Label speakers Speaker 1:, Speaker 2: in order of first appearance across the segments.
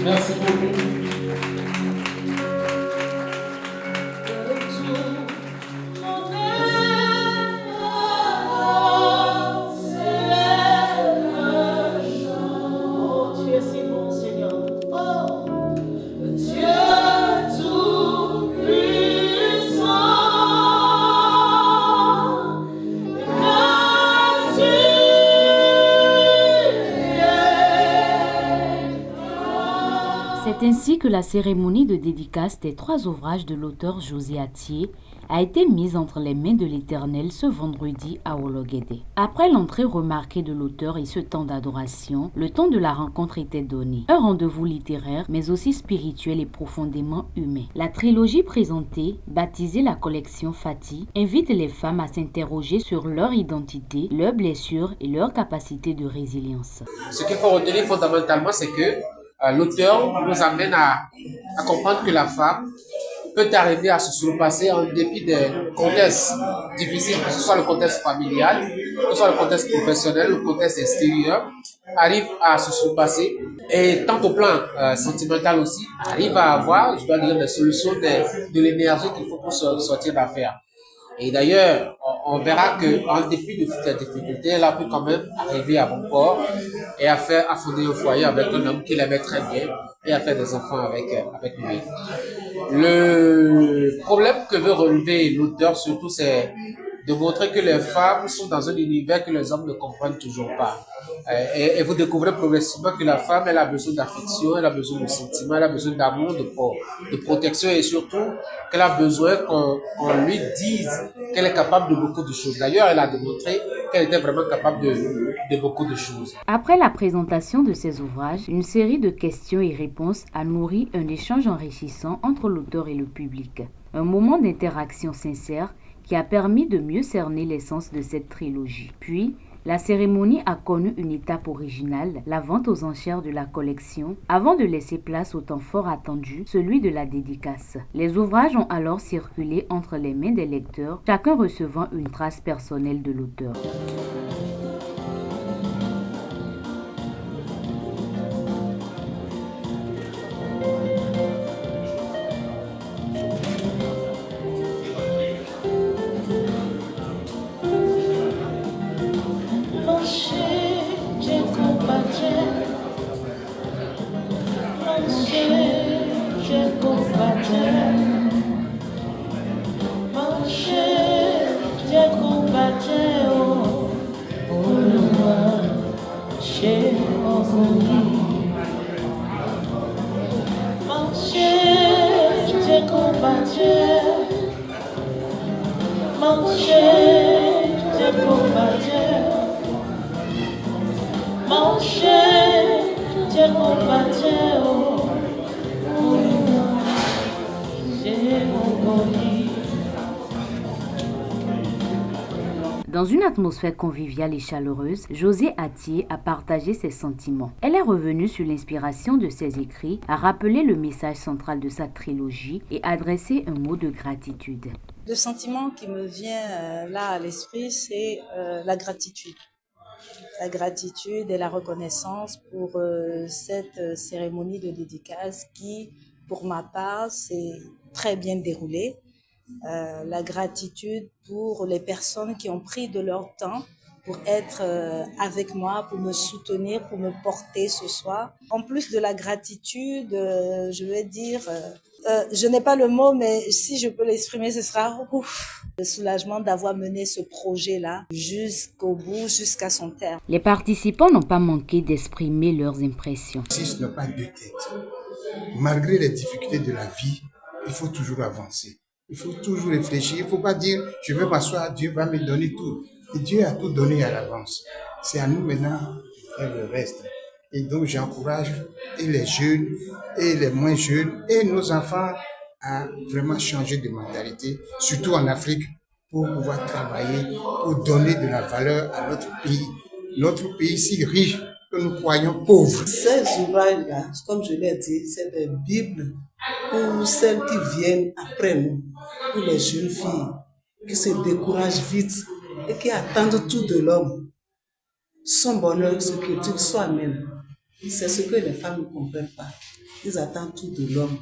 Speaker 1: Merci beaucoup.
Speaker 2: C'est ainsi que la cérémonie de dédicace des 3 ouvrages de l'auteur José Atié a été mise entre les mains de l'Éternel ce vendredi à Ologuédé. Après l'entrée remarquée de l'auteur et ce temps d'adoration, le temps de la rencontre était donné. Un rendez-vous littéraire, mais aussi spirituel et profondément humain. La trilogie présentée, baptisée la collection Fati, invite les femmes à s'interroger sur leur identité, leurs blessures et leur capacité de résilience.
Speaker 3: Ce qu'il faut retenir fondamentalement, c'est que l'auteur nous amène à comprendre que la femme peut arriver à se surpasser en dépit des contextes difficiles, que ce soit le contexte familial, que ce soit le contexte professionnel, le contexte extérieur, arrive à se surpasser. Et tant au plan sentimental aussi, arrive à avoir, je dois dire, des solutions, de l'énergie qu'il faut pour sortir d'affaire. Et d'ailleurs, on verra qu'en dépit de toutes les difficultés, elle a pu quand même arriver à bon port et à fonder un foyer avec un homme qui l'aimait très bien et à faire des enfants avec lui. Le problème que veut relever l'auteur surtout, c'est de montrer que les femmes sont dans un univers que les hommes ne comprennent toujours pas. Et vous découvrez progressivement que la femme, elle a besoin d'affection, elle a besoin de sentiments, elle a besoin d'amour, de protection et surtout qu'elle a besoin qu'on lui dise qu'elle est capable de beaucoup de choses. D'ailleurs, elle a démontré qu'elle était vraiment capable de beaucoup de choses.
Speaker 2: Après la présentation de ces ouvrages, une série de questions et réponses a nourri un échange enrichissant entre l'auteur et le public. Un moment d'interaction sincère qui a permis de mieux cerner l'essence de cette trilogie. Puis, la cérémonie a connu une étape originale, la vente aux enchères de la collection, avant de laisser place au temps fort attendu, celui de la dédicace. Les ouvrages ont alors circulé entre les mains des lecteurs, chacun recevant une trace personnelle de l'auteur. Dans une atmosphère conviviale et chaleureuse, José Atié a partagé ses sentiments. Elle est revenue sur l'inspiration de ses écrits, a rappelé le message central de sa trilogie et adressé un mot de gratitude.
Speaker 4: Le sentiment qui me vient là à l'esprit, c'est la gratitude. La gratitude et la reconnaissance pour cette cérémonie de dédicace qui, pour ma part, s'est très bien déroulée. La gratitude pour les personnes qui ont pris de leur temps pour être avec moi, pour me soutenir, pour me porter ce soir. En plus de la gratitude, je vais dire, je n'ai pas le mot, mais si je peux l'exprimer, ce sera le soulagement d'avoir mené ce projet-là jusqu'au bout, jusqu'à son terme.
Speaker 2: Les participants n'ont pas manqué d'exprimer leurs impressions.
Speaker 5: Ce n'est pas deux têtes. Malgré les difficultés de la vie, il faut toujours avancer. Il faut toujours réfléchir. Il ne faut pas dire, je vais m'asseoir, Dieu va me donner tout. Et Dieu a tout donné à l'avance. C'est à nous maintenant de faire le reste. Et donc, j'encourage et les jeunes, et les moins jeunes, et nos enfants à vraiment changer de mentalité, surtout en Afrique, pour pouvoir travailler, pour donner de la valeur à notre pays. Notre pays si riche que nous croyons pauvre.
Speaker 6: Ces ouvrages-là, comme je l'ai dit, c'est des Bibles pour celles qui viennent après nous, pour les jeunes filles qui se découragent vite et qui attendent tout de l'homme. Son bonheur se cultive soi-même. C'est ce que les femmes ne comprennent pas. Ils attendent tout de l'homme.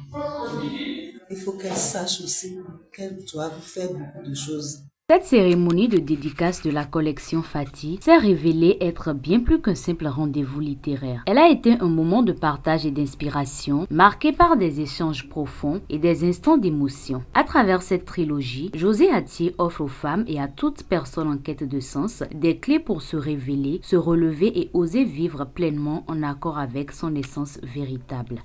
Speaker 6: Il faut qu'elles sachent aussi qu'elles doivent faire beaucoup de choses.
Speaker 2: Cette cérémonie de dédicace de la collection Fati s'est révélée être bien plus qu'un simple rendez-vous littéraire. Elle a été un moment de partage et d'inspiration, marqué par des échanges profonds et des instants d'émotion. À travers cette trilogie, José Atié offre aux femmes et à toute personne en quête de sens des clés pour se révéler, se relever et oser vivre pleinement en accord avec son essence véritable.